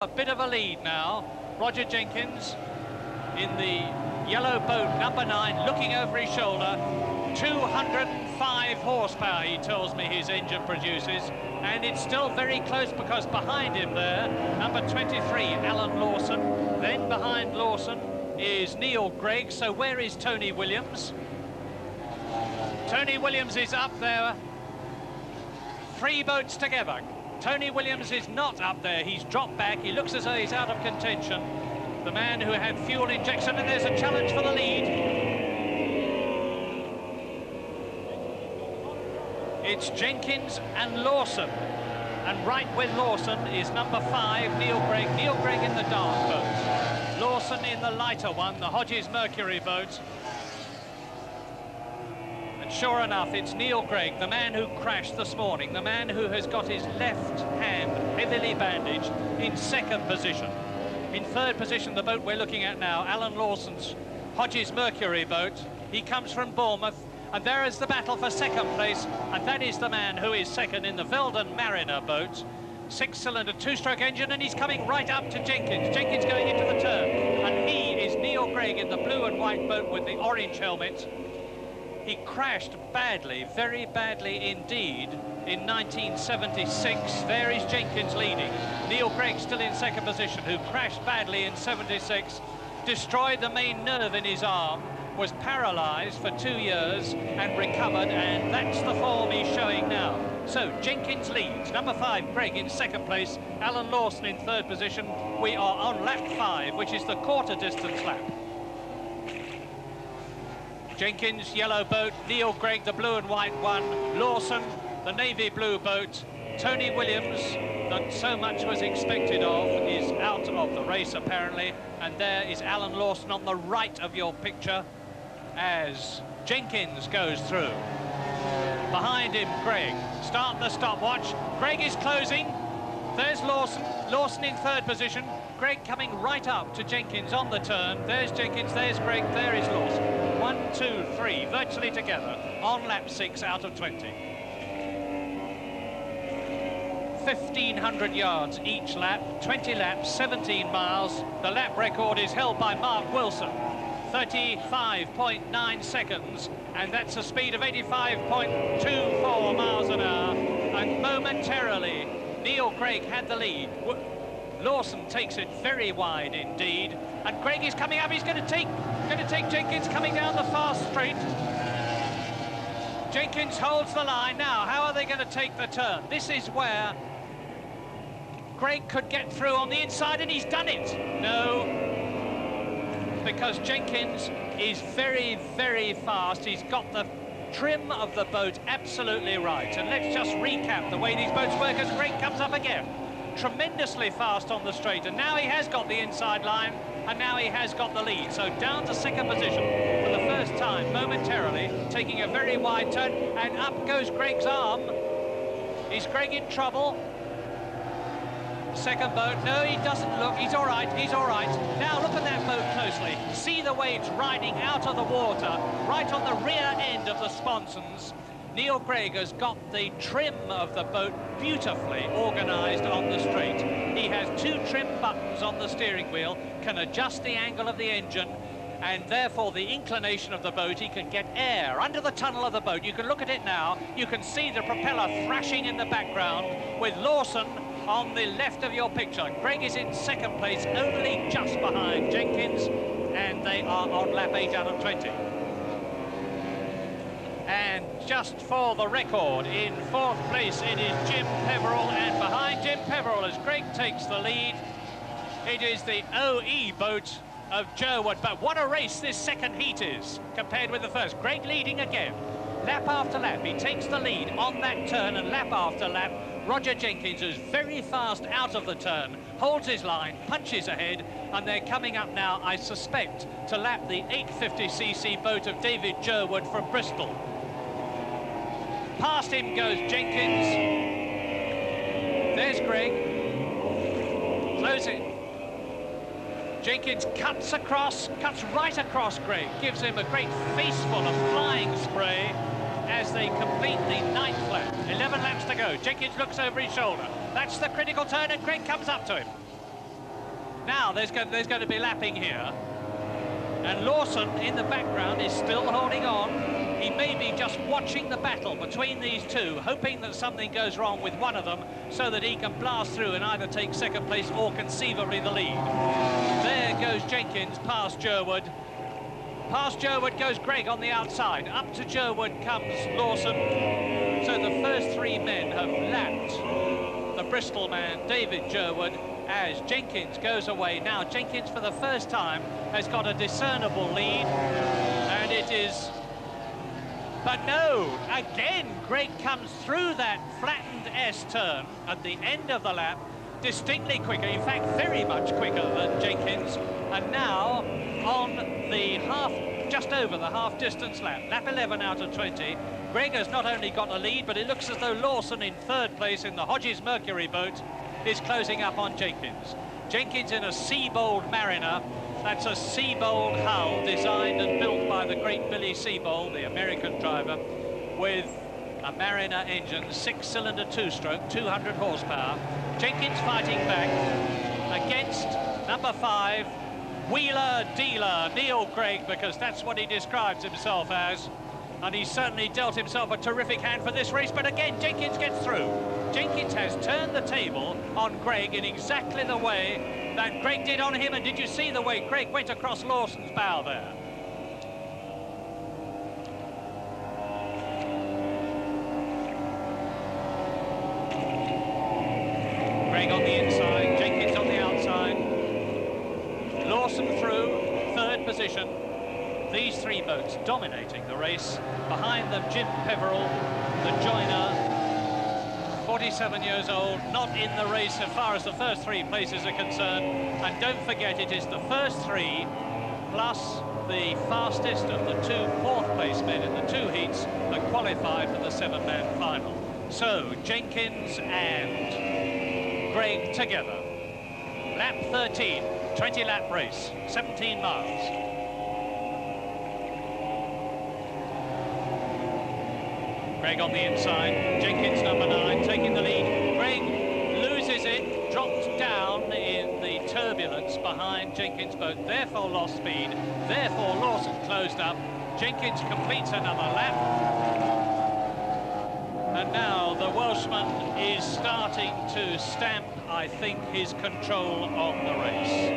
A bit of a lead now. Roger Jenkins in the yellow boat, number 9, looking over his shoulder. 205 horsepower, he tells me his engine produces. And it's still very close because behind him there, number 23, Alan Lawson. Then behind Lawson is Neil Gregg. So where is Tony Williams? Tony Williams is up there. 3 boats together. Tony Williams is not up there. He's dropped back. He looks as though he's out of contention. The man who had fuel injection, and there's a challenge for the lead. It's Jenkins and Lawson. And right with Lawson is number 5, Neil Gregg. Neil Gregg in the dark boat. Lawson in the lighter one, the Hodges Mercury boat. Sure enough, it's Neil Gregg, the man who crashed this morning, the man who has got his left hand heavily bandaged, in 2nd position. In 3rd position, the boat we're looking at now, Alan Lawson's Hodges Mercury boat. He comes from Bournemouth, and there is the battle for 2nd place, and that is the man who is 2nd in the Veldon Mariner boat. 6-cylinder, 2-stroke engine, and he's coming right up to Jenkins. Jenkins going into the turn, and he is Neil Gregg in the blue and white boat with the orange helmet. He crashed badly, very badly indeed, in 1976. There is Jenkins leading. Neil Gregg still in 2nd position, who crashed badly in 76, destroyed the main nerve in his arm, was paralysed for 2 years and recovered, and that's the form he's showing now. So Jenkins leads, number 5, Gregg in 2nd place, Alan Lawson in 3rd position. We are on lap 5, which is the quarter distance lap. Jenkins, yellow boat, Neil Gregg, the blue and white one, Lawson, the navy blue boat, Tony Williams, that so much was expected of, is out of the race apparently, and there is Alan Lawson on the right of your picture as Jenkins goes through. Behind him, Gregg. Start the stopwatch. Gregg is closing. There's Lawson. Lawson in 3rd position. Gregg coming right up to Jenkins on the turn. There's Jenkins, there's Gregg, there is Lawson. 1, 2, 3, virtually together on lap 6 out of 20. 1,500 yards each lap, 20 laps, 17 miles. The lap record is held by Mark Wilson, 35.9 seconds, and that's a speed of 85.24 miles an hour. And momentarily, Neil Gregg had the lead. Lawson takes it very wide indeed, and Gregg is coming up. He's going to take Jenkins coming down the fast straight. Jenkins holds the line. Now, how are they going to take the turn? This is where Gregg could get through on the inside, and he's done it. No, because Jenkins is very, very fast. He's got the trim of the boat absolutely right. And let's just recap the way these boats work as Gregg comes up again. Tremendously fast on the straight, and now he has got the inside line, and now he has got the lead. So down to 2nd position for the first time, momentarily, taking a very wide turn, and up goes Gregg's arm. Is Gregg in trouble? 2nd boat, no, he doesn't look, he's all right, he's all right. Now look at that boat closely. See the way it's riding out of the water, right on the rear end of the sponsons. Neil Gregg has got the trim of the boat beautifully organised on the straight. He has 2 trim buttons on the steering wheel, can adjust the angle of the engine, and therefore the inclination of the boat. He can get air under the tunnel of the boat. You can look at it now. You can see the propeller thrashing in the background with Lawson on the left of your picture. Gregg is in 2nd place, only just behind Jenkins, and they are on lap 8 out of 20. And just for the record, in 4th place it is Jim Peverell, and behind Jim Peverell as Gregg takes the lead, it is the OE boat of Jerwood. But what a race this 2nd heat is compared with the first. Gregg leading again, lap after lap. He takes the lead on that turn, and lap after lap, Roger Jenkins, who's very fast out of the turn, holds his line, punches ahead, and they're coming up now, I suspect, to lap the 850cc boat of David Jerwood from Bristol. Past him goes Jenkins. There's Gregg. Closing. Jenkins cuts right across Gregg, gives him a great faceful of flying spray as they complete the 9th lap. 11 laps to go. Jenkins looks over his shoulder. That's the critical turn, and Gregg comes up to him. Now there's going to be lapping here. And Lawson in the background is still holding on. He may be just watching the battle between these two, hoping that something goes wrong with one of them so that he can blast through and either take second place or conceivably the lead. There goes Jenkins past Jerwood. Past Jerwood goes Greg on the outside. Up to Jerwood comes Lawson. So the first three men have lapped the Bristol man, David Jerwood, as Jenkins goes away. Now Jenkins for the first time has got a discernible lead, and it is... But no, again, Greg comes through that flattened S turn at the end of the lap, distinctly quicker, in fact, very much quicker than Jenkins. And now on the just over the half-distance lap, lap 11 out of 20, Greg has not only got the lead, but it looks as though Lawson in third place in the Hodges Mercury boat is closing up on Jenkins. Jenkins in a Seabold Mariner. That's a Seabold hull designed and built by the great Billy Seabold, the American driver, with a Mariner engine, 6-cylinder two-stroke, 200 horsepower. Jenkins fighting back against number 5, wheeler dealer Neil Craig, because that's what he describes himself as. And he's certainly dealt himself a terrific hand for this race, but again, Jenkins gets through. Jenkins has turned the table on Greg in exactly the way that Greg did on him, and did you see the way Greg went across Lawson's bow there? Greg on the inside, Jenkins on the outside. Lawson through, third position. These three boats dominating the race. Behind them, Jim Peverell, the joiner, 47 years old, not in the race as far as the first three places are concerned. And don't forget, it is the first three, plus the fastest of the two fourth-place men in the two heats that qualified for the seven-man final. So, Jenkins and Greg together. Lap 13, 20-lap race, 17 miles. Greg on the inside, Jenkins number 9 taking the lead. Greg loses it, dropped down in the turbulence behind Jenkins' boat, therefore lost speed, therefore Lawson closed up. Jenkins completes another lap. And now the Welshman is starting to stamp, I think, his control on the race.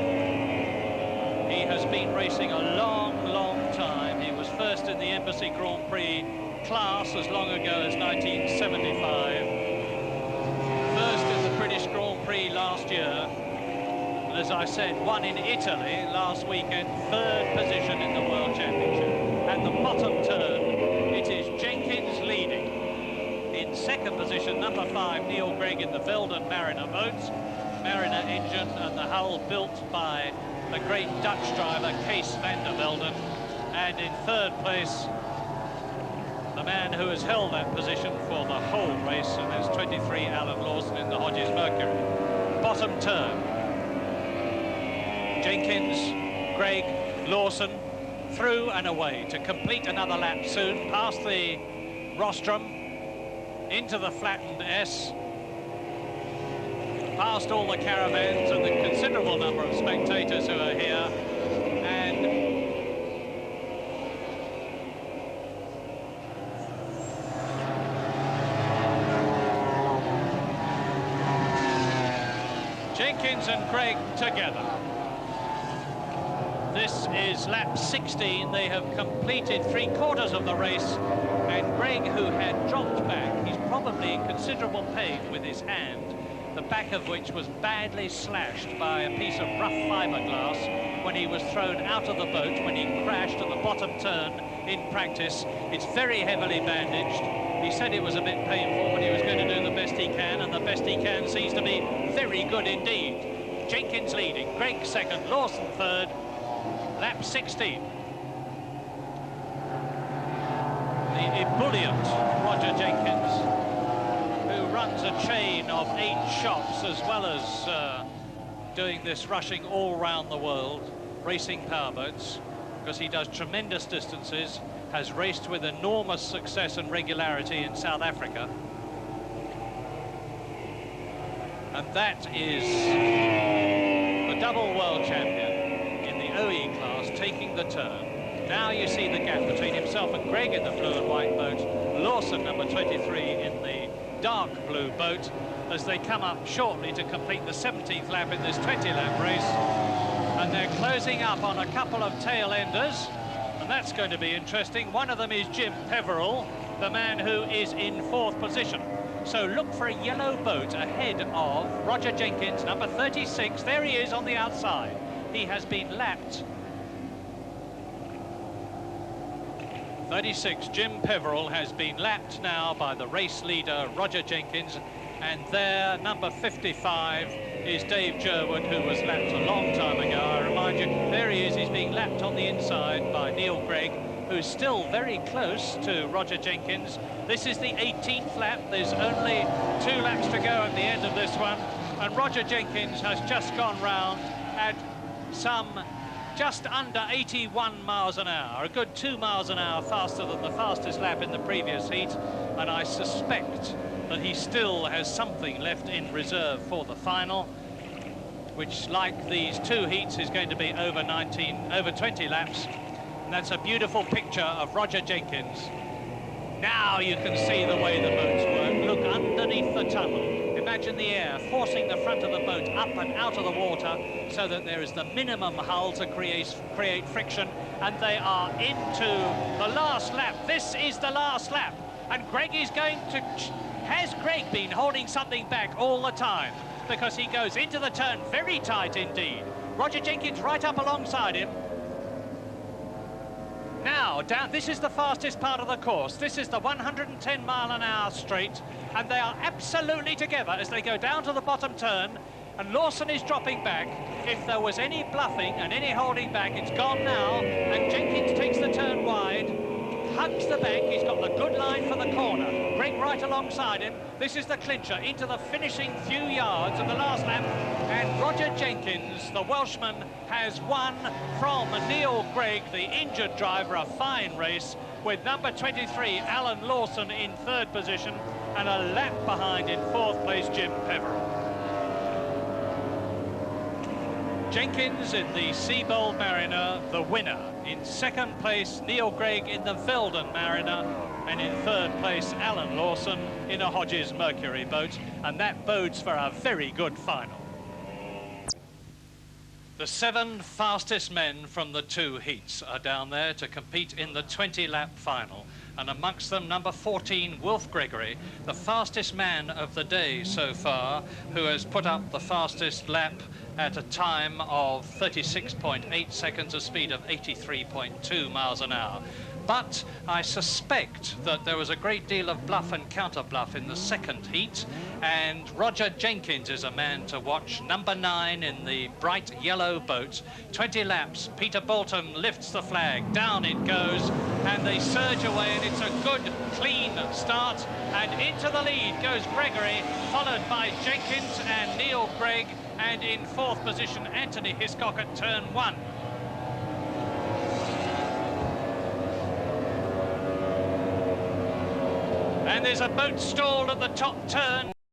He has been racing a long, long time. He was first in the Embassy Grand Prix class as long ago as 1975. First in the British Grand Prix last year. And as I said, won in Italy last weekend, third position in the World Championship. At the bottom turn, it is Jenkins leading. In second position, number 5, Neil Craig in the Velden Mariner boat. Mariner engine and the hull built by the great Dutch driver Kees van der Velden. And in third place, the man who has held that position for the whole race, and there's 23, Alan Lawson in the Hodges Mercury. Bottom turn. Jenkins, Greg, Lawson through and away to complete another lap soon, past the rostrum, into the flattened S, past all the caravans and the considerable number of spectators who are here, and Jenkins and Craig together. This is lap 16. They have completed 3/4 of the race, and Greg, who had dropped back, he's probably in considerable pain with his hand, the back of which was badly slashed by a piece of rough fiberglass when he was thrown out of the boat when he crashed at the bottom turn in practice. It's very heavily bandaged. He said it was a bit painful, but he was going to do the best he can, and the best he can seems to be very good indeed. Jenkins leading, Craig second, Lawson third, lap 16. The ebullient Roger Jenkins, who runs a chain of 8 shops as well as doing this rushing all around the world, racing powerboats, because he does tremendous distances, has raced with enormous success and regularity in South Africa. And that is the double world champion in the OE class, taking the turn. Now you see the gap between himself and Greg in the blue and white boat, Lawson, number 23, in the dark blue boat, as they come up shortly to complete the 17th lap in this 20-lap race. And they're closing up on a couple of tail enders, and that's going to be interesting. One of them is Jim Peveril, the man who is in 4th position. So look for a yellow boat ahead of Roger Jenkins, number 36. There he is on the outside. He has been lapped. 36, Jim Peveril, has been lapped now by the race leader, Roger Jenkins. And there, number 55, is Dave Jerwood, who was lapped a long time ago. I remind you, there he is. He's being lapped on the inside by Neil Gregg, who's still very close to Roger Jenkins. This is the 18th lap. There's only 2 laps to go at the end of this one. And Roger Jenkins has just gone round at some just under 81 miles an hour, a good 2 miles an hour faster than the fastest lap in the previous heat. And I suspect that he still has something left in reserve for the final, which, like these 2 heats, is going to be over 20 laps. And that's a beautiful picture of Roger Jenkins. Now you can see the way the boats work. Look underneath the tunnel. Imagine the air forcing the front of the boat up and out of the water so that there is the minimum hull to create friction. And they are into the last lap. This is the last lap. And Greg is going to... Has Greg been holding something back all the time? Because he goes into the turn very tight indeed. Roger Jenkins right up alongside him. Now, down, this is the fastest part of the course. This is the 110-mile-an-hour straight, and they are absolutely together as they go down to the bottom turn, and Lawson is dropping back. If there was any bluffing and any holding back, it's gone now, and Jenkins takes the turn wide, hugs the bank. He's got the good line for the corner. Greg right alongside him. This is the clincher into the finishing few yards of the last lap, and Roger Jenkins, the Welshman, has won from Neil Gregg, the injured driver. A fine race with number 23 Alan Lawson in 3rd position, and a lap behind in 4th place Jim Peveril. Jenkins in the Seabold Mariner, the winner. In 2nd place, Neil Gregg in the Velden Mariner, and in 3rd place, Alan Lawson in a Hodges Mercury boat, and that bodes for a very good final. The 7 fastest men from the 2 heats are down there to compete in the 20-lap final, and amongst them number 14, Wolf Gregory, the fastest man of the day so far, who has put up the fastest lap at a time of 36.8 seconds, a speed of 83.2 miles an hour. But I suspect that there was a great deal of bluff and counter-bluff in the 2nd heat, and Roger Jenkins is a man to watch, number 9 in the bright yellow boat. 20 laps, Peter Bolton lifts the flag, down it goes, and they surge away, and it's a good, clean start, and into the lead goes Gregory, followed by Jenkins and Neil Gregg, and in 4th position, Anthony Hiscock at turn 1. And there's a boat stalled at the top turn.